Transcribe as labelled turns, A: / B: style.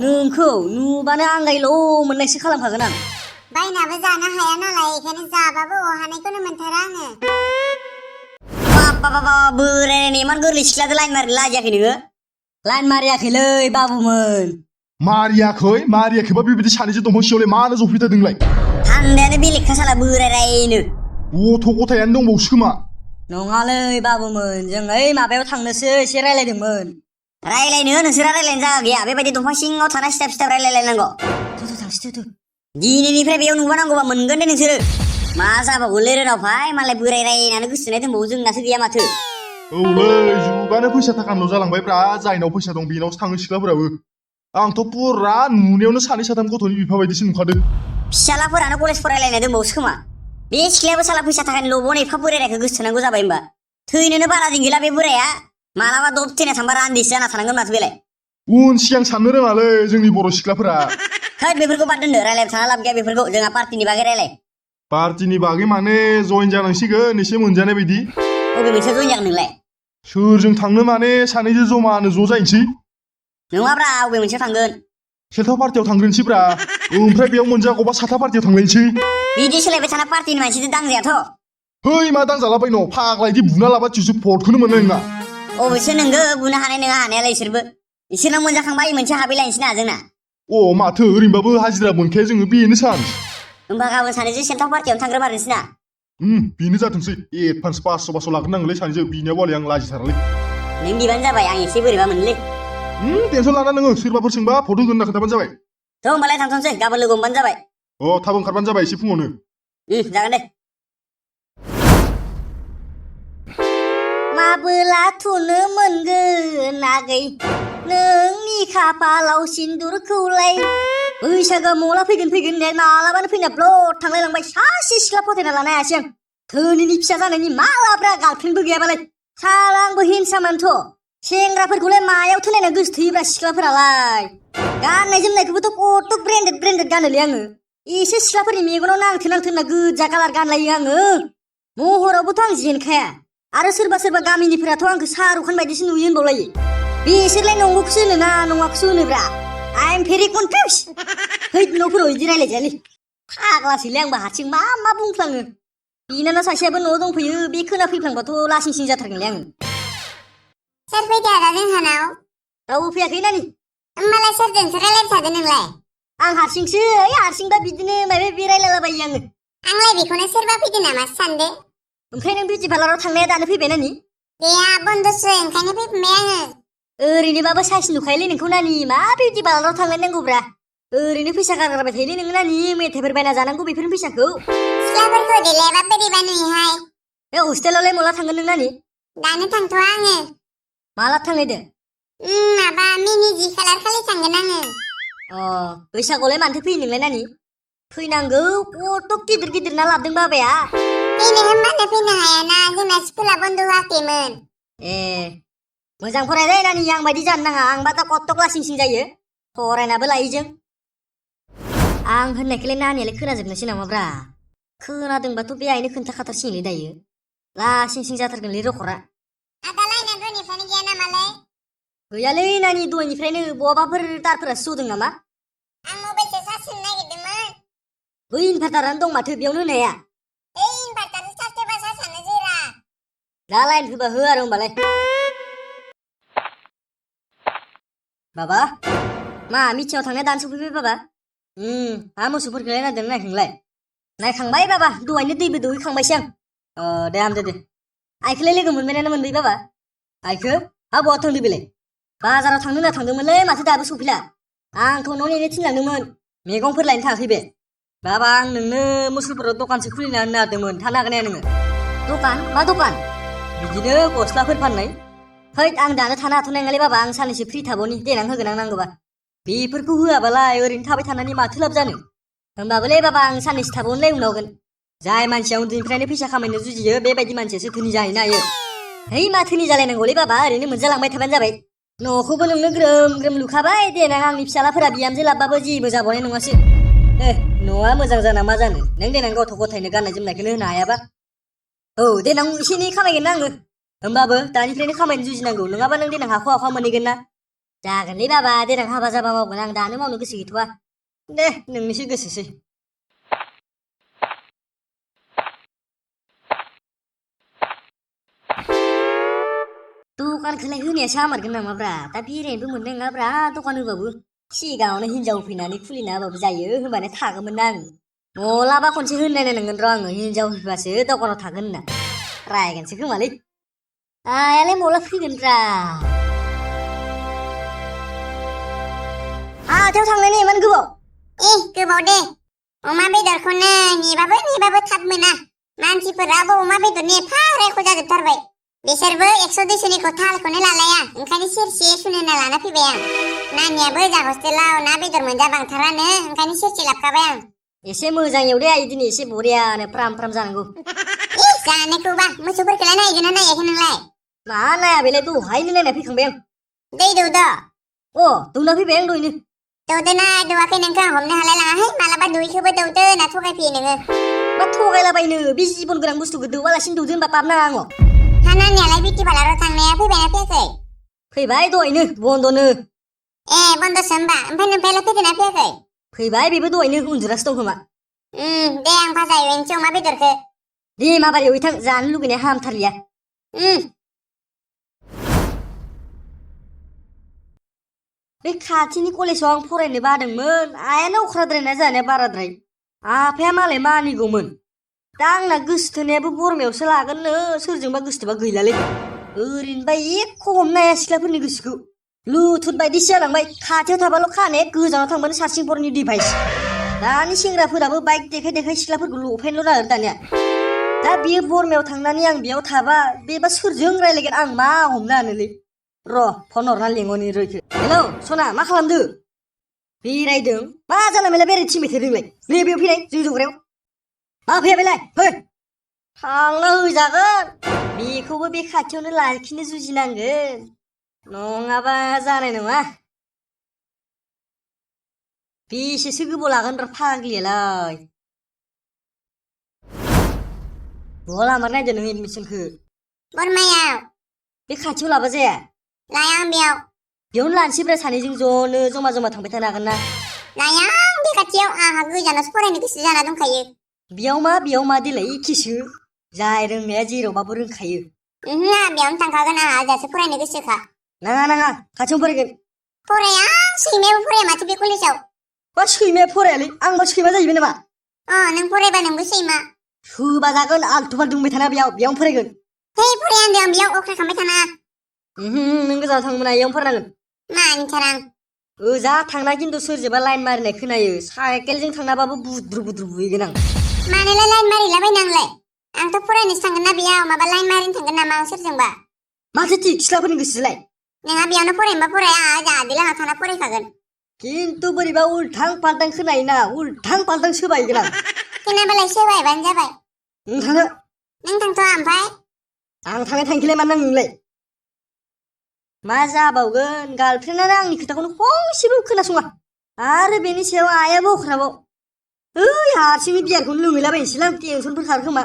A: नोंखौ नुबानो आंगायल' मोननायसो खालामखागोन आं।
B: बायनाबो जानो हाया नालाय बेखायनो जाबाबो हानायखौनो मोनथारा आङो।
A: बाबा बोरायनायनि इमान गोरलै सिख्लाजों लाइन मारिनो लाजियाखै नोङो? लाइन मारियाखैलै बाबुमोन।
C: मारियाखैबा बेबायदि सानैजों दंफां सिङावलाय मानो जफैथारदोंलाय?
A: थान्दायानो बेलेगखा साला बोरायरायनो।
C: गथ' गथायानो दंबावोसो खोमा।
A: नङालै बाबुमोन, जों ओइ माबायाव थांनोसो एसे रायलायदोंमोन। रायलायनो नोंसोरा रायलायनो जागा गैया, बेबायदि दंफां सिङाव थाना सिथाब सिथाब रायलायलायनांगौ। थांसै थु। दिनैनिफ्राय बेयाव नुबा नांगौबा मोनगोन दे नोंसोरो। मा जाबावगोनलै रोनावफाय, मालाय बोराय रायनानै गोसोनाय दंबावो, जोंनासो गैया माथो।
C: औलै जुगानो फैसा थाखानिल' जालांबायब्रा, जायनाव फैसा दं बेनावसो थाङो सिख्लाफोराबो। आंथ' पुरा नुनायावनो सानै साथाम गथ'नि बिफा बायदिसो नुखादों।
A: फिसालाफोरानो कलेज फरायलायनाय दंबावोसो खोमा। बे सिख्लायाबो साला फैसा थाखानिल' बन एफा बोरायनायखौ गोसोथोनांगौ जाबाय होमबा। थैनोनो बारा दिन गैला बे बोराया, मालाबा दब थैना थांबा रान्दिसो जाना थानांगोन माथो बेलाय।
C: उन सिगां साननो रोङालै जोंनि बर' सिख्लाफोरा।
A: हैद बेफोरखौ बाद दोनदो, रायलायबाय थाना लाब गैया बेफोरखौ, जोंहा पार्टिनि बागै रायलाय।
C: पार्टिनि बागै माने जइन जानांसिगोन एसे मोनजानाय बायदि।
A: बबे मोनसेयाव जइन जागोन नोंलाय?
C: सोरजों थांनो माने सानैजों जमानो ज' जाहैनोसै।
A: नङाब्रा, बबे मोनसेयाव थांगोन?
C: सेल्थाव पार्टियाव थांग्रोनोसैब्रा, ओमफ्राय बेयाव मोनजागौबा साथा पार्टियाव थांलायनोसै।
A: बिदि सोलायबाय थाना पार्टिनि मानसिजों दांजायाथ'।
C: है मा दांजालाबाय न', फाग्ला इदि बुना लाबा थिसु पटखौनो मोननाय नङा।
A: अबेसो नोंगो, बुनो हानाय नङा हानायालाय इसोरबो। इसोरनाव मोनजाखांबा मोनसे हाबैलायनोसै ना जोंना।
C: अ माथो ओरैनोबाबो हाजिरा मोनखाया जोङो, बेनो चान्स।
A: होमबा गाबोन सानैजों सेल्थाव पार्टियावनो थांग्रोमारनोसै ना।
C: बेनो जाथोंसै। एडभान्स 500 लाग्रोनांगोनलै सानैजों, बिनियाव आं लाजिथारालै।
A: नों बिबानो जाबाय, आं एसे बोरैबा मोनलै।
C: टेनसन लाना नोङो, सोरबाफोर सोंबा फट' होगोन होनना खोन्थाबानो जाबाय।
A: थ' होमबालाय थांथ'नोसै, गाबोन लोगो हमबानो जाबाय।
C: थाब ओंखारबानो जाबाय एसे फुङावनो।
A: जागोन दे। माबोला थुनो मोनगोन आगै नोंनि खाफालाव सिन्दुरखौलाय। बैसागोआ मला फैगोन होननाय मालाबानो फैना ब्लड थांलायलांबाय, सासे सिख्ला फोथायना लानो हायासै आं। धोनिनि फिसा जानायनि मालाब्रा गार्लफ्रेन्डबो गैयाबालाय। साला आंबो हिनसामानोथ'। सेंग्राफोरखौलाय मायावथो नायना गोसो थोयोब्रा सिख्लाफोरालाय। गाननाय जोमनायखौबोथ' कटक ब्रेन्डेड गानोलै आङो। एसे सिख्लाफोरनि मेगनाव नांथो होनना गोजा कालार गानलायो आङो। महरावबोथ' आं जेनखाया। आरो सोरबा गामिनिफोराथ' आंखौ शाहरुख खान बायदिसो नुयो होनबावलायो। बिसोरलाय नंगौखौसो होनो ना नङाखौसो होनोब्रा। I am very confuse. है न'फोराव इदि रायलायजायालै। फाग्लासैलै आंबो हारसिं मा बुंफ्लाङो। बिनानाव सासेयाबो न'आव दंफैयो, बे खोनाफैफ्लांबाथ' लासिं जाथारगोनलै आङो।
B: सोर फैदो आदा जोंहानाव?
A: रावबो फैयाखै नानि।
B: होमबालाय सोरजोंसो रायलायबाय थादो नोंलाय?
A: आं हारसिंसो, हारसिंबा बिदिनो माबा माबि रायलायलाबायो आङो।
B: आंलाय बेखौनो सोरबा फैदो नामा सानदो।
A: ओमफ्राय नों बिउटि पार्लाराव थांनाया दानो फैबाय नानि?
B: गैया, बन्दसो, ओंखायनो फैफिनबाय आङो।
A: ओरैनोबाबो साइस नुखायोलै नोंखौ नानि, मा बिउटि पार्लाराव थांलायनांगौब्रा। ओरैनो फैसा गारगारबाय थायोलै नोङो नानि, मेथाइफोर बायना जानांगौ बेफोरनि फैसाखौ।
B: सिख्लाफोरखौ देलायबा बोरैबा नुयोहाय।
A: बे हस्टेलावलाय मला थांगोन नों नानि?
B: दानो थांथ'आ आङो।
A: माला थांनायदो?
B: माबा मिनि खालार खालि थांगोन आङो।
A: बैसागुआवलाय मानोथो फैयो नोंलाय नानि? फैनांगौ, कटक गिदिर ना लाबोदों बाबाया।
B: फैनो होनबानो फैनो हायाना, जोंना स्कुला बन्द होआखैमोन।
A: मोजां फरायलै नानि, आं बायदि जानो नाङा, आंबा दा कटक लासिंसिं जायो। फरायनाबो लायो जों। आं होननायखौलाय नानियालाय खोनाजोबनोसै नामाब्रा? खोनादोंबाथ' बे आइनो खोन्थाखाथारसिगोनलै दायो। लासिंसिं जाथारगोनलै रखरा।
B: आदालाय ना दहायनिफ्रायनो गैया नामालै?
A: गैयालै नानि, दहायनिफ्रायनो बहाबाफोर तारफोरासो जदों नामा?
B: आं मबाइलसो चार्ज होनो नागिरदोंमोन।
A: बै इनभार्टारानो दं माथो, बेयावनो होनो हाया?
B: इनभार्टारजों चार्ज होबा चार्जआनो जोरा।
A: दा लाइन होबा हो आरो होमबालाय। बाबा, मा मिथिङाव थांनाया दानो सफैबाय बाबा? हा मोसौफोरखौलाय नायदों नायखांलाय? नायखांबाय बाबा, दहायनो दैबो दौहैखांबायसो आं। दे हामदो दे। आइखौलाय लोगो मोनबायानो मोनबाय बाबा? आइखो? बहा थांदो बेलाय? बाजाराव थांनो होनना थांदोंमोनलै, माथो दाबो सफैला। आंथ' न' नेनो थिनलांदोंमोन, मैगंफोर लायनो थाङाखै बे। बाबा, आं नोंनो मुसलपुराव दखानसो खुलिना होनो नागिरदोंमोन, थानो हागोन ना हाया नोङो? दखान? मा दखान? बिदिनो गस्लाफोर फाननाय। हैद, आं दानो थानो हाथ'नाय नङालै बाबा, आं साननैसो फ्रि थाबावनि, देनां होगोन आं नांगौबा। बेफोरखौ होआबालाय ओरैनो थाबाय थानानै माथो लाब जानो? होमबाबोलै बाबा, आं साननैसो थाबावनोलै उनावगोन। जाय मानसिया उन्दैनिफ्रायनो फैसा खामायनो जुजियो, बेबायदि मानसियासो धोनि जाहैनो हायो। है मा धोनि जालायनांगौलै बाबा, ओरैनो मोनजालांबाय थाबानो जाबाय। न'खौबो नोंनो ग्रोम लुखाबाय, देनां आंनि फिसालाफोरा बिहामजो लाबबाबो जेबो जाबावनाय नङासो। न'आ मोजां जाना मा जानो, नों देनां गथ' गथायनो गाननाय जोमनायखौनो होनो हायाबा। देनां एसे एनै खामायगोन ना आङो। होमबाबो दानिफ्रायनो खामायनो जुजिनांगौ, नङाबा नों देनां हाखवा मोनहैगोन ना। जागोनलै बाबा देनां हाबा जाबा मावगोन आं दानो मावनो गोसो गैथ'वा दे नोंनिसो गोसोसै दखानखौलाय होनायासो हामारगोन नामाब्रा दा बेरायनोबो मोननाय नङाब्रा दखान होबाबो सिगाङावनो हिनजाव फैनानै खुलिना होबाबो जायो होनबानो थागौमोन आं मलाबा खनसे होननायनांगोन र' आङो हिनजाव फैबासो दखानाव थागोन होनना रायगोनसो खोमालै आयालाय मला फैगोनब्रा हाथायाव थांनायनि इमान गोबाव
B: गोबाव दे अमा बेदरखौनो नेबाबो थाब मोना मानसिफोराबो अमा बेदरनि एफा रेख' जाजोबथारबाय बिसोरबो 100-200निखौ थालखौनो लालाया ओंखायनो सेरसे सुनायना लाना फैबाय आं नानियाबो जा हस्टेलाव ना बेदर मोनजाबांथारानो ओंखायनो सेरसे लाबखाबाय आं
A: एसे मोजां एवदे आइ दिनै एसे बरियानो फ्राम जानांगौ
B: जानोखौबा मोसौफोरखौलाय नायगोन ना नायाखै नोंलाय
A: मा नाया बेलाय दहायनो नायना फैखांबाय आं
B: दै दौद'
A: दौना फैबाय आं दहायनो
B: दौदोना दौवाखै नोंखौ आं हमनो हालाय लाङाहाय मालाबा दुइखौबो दौदो होनना थगायफैयो नोङो
A: मा थगायलाबायनो बे जिबन गोनां बुस्थुखौ दौवालासिनो दौदो होनबा पाप नाङा आङो
B: हा नानियालाय बिउटि पार्लाराव थांनाया फैबायना फैयाखै
A: फैबाय दहायनो बन्द'नो
B: बन्द'सो होमबा ओमफ्राय नोमफायालाय फैदोंना फैयाखै
A: फैबाय बेबो दहायनो उन्दुनासो दं खोमा
B: दे आं भाजा एवनोसै अमा बेदरखौ
A: दे माबार एवहैथां जानो लुगैनाया हामथारलिया बे खाथिनि कलेजाव आं फरायनो बादोंमोन आयानो अख्राद्रायना जानाया बाराद्राय आफाया मालाय मानिगौमोन दा आंना गोसोथोनायाबो बरमायावसो लागोननो सोरजोंबा गोसोथोबा गैलालै ओरैनोबा एख' हमनो हाया सिख्लाफोरनि गोसोखौ लुथुर बायदिसो जालांबाय खाथियाव थाबाल' खाने गोजानाव थांबानो सार्चिंफोरनि डिभाइस दानि सेंग्राफोराबो बाइक देखाय सिख्लाफोरखौ लफायनोल' नागिरो दानिया दा बियो बरमायाव थांनानै आं बेयाव थाबा बेबा सोरजों रायलायगोन आं मा हमनो हानोलै र' फन हरना लेंहरनि रयखो हेलौ सना मा खालामदो बेरायदों मा जानला मेला बेरायनो थिनबाय थादोंलाय नै बेयाव फैनाय जों जग्रायाव मा फैया बेलाय फै थांना होजागोन बेखौबो बे खाथियावनो लाखिनो जुजिनांगोन नङाबा जानाय नङा बेसेसो गोबाव लागोन र' फाग्लियालाय बहा लामार नायदो नों एडमिसनखौ
B: बरमायाव
A: बे खाथियाव लाबा जाया
B: लाया आं
A: बेयावनो लानोसैब्रा सानैजों ज'नो जमा थांबाय थानो हागोन ना
B: लाया आं बे खाथियाव आंहा गोजानावसो फरायनो गोसो जाना दंखायो
A: बेयाव मा देलाय एखेसो जाय रोंनाया जेरावबाबो रोंखायो
B: आंहा बेयावनो थांखागोन आंहा ओजासो फरायनो गोसोखा
A: नाङा खाथियावनो फरायगोन
B: फराया सैमायाबो फराया माथो बे कलेजाव
A: मा सैमाया फरायालै आंबा सैमा जाहैबाय नामा
B: नों फरायबा नोंबो सैमा
A: होबा जागोन आलथु फालथु बुंबाय थाना बेयावनो फरायगोन
B: हे फराया होनदों आं बेयाव अख्रा खालामबाय थानाङा
A: नों गोजानाव थांनो मोना इयावनो फरायनांगोन
B: मानिथार आं
A: ओजा थांना खिन्थु सोरजोंबा लाइन मारिनाय खोनायो साइकेलजों थांनाबाबो बुद्रु बुहैगोन आं
B: मानोलाय लाइन मारिलाबायनांलाय आंथ' फरायनोसो थांगोन ना बेयाव माबा लाइन मारिनो थांगोन नामा आं सोरजोंबा
A: माथो थिक सिख्लाफोरनि गोसोलाय
B: नोंहा बेयावनो फरायनोबा फराया आंहा आदैलाहा थाना फरायखागोन
A: खिन्थु बोरैबा उल्थां फाल्थां खोनायोना उल्थां फाल्थां सोबायगोन आं
B: खोनाबालाय सोबायबानो जाबाय
A: नों थांनो
B: नों थांथ'आ ओमफ्राय
A: आं थांनाय थांखिलाय मा नोंलाय मा जाबावगोन गार्लफ्रेन्डआनो आंनि खोथाखौनो फंसेबो खोनासङा आरो बेनि सायाव आयाबो अख्राबाव हारसिंनि बियारखौनो लोंहैलाबायनोसैलां टेनसनफोर खारो खोमा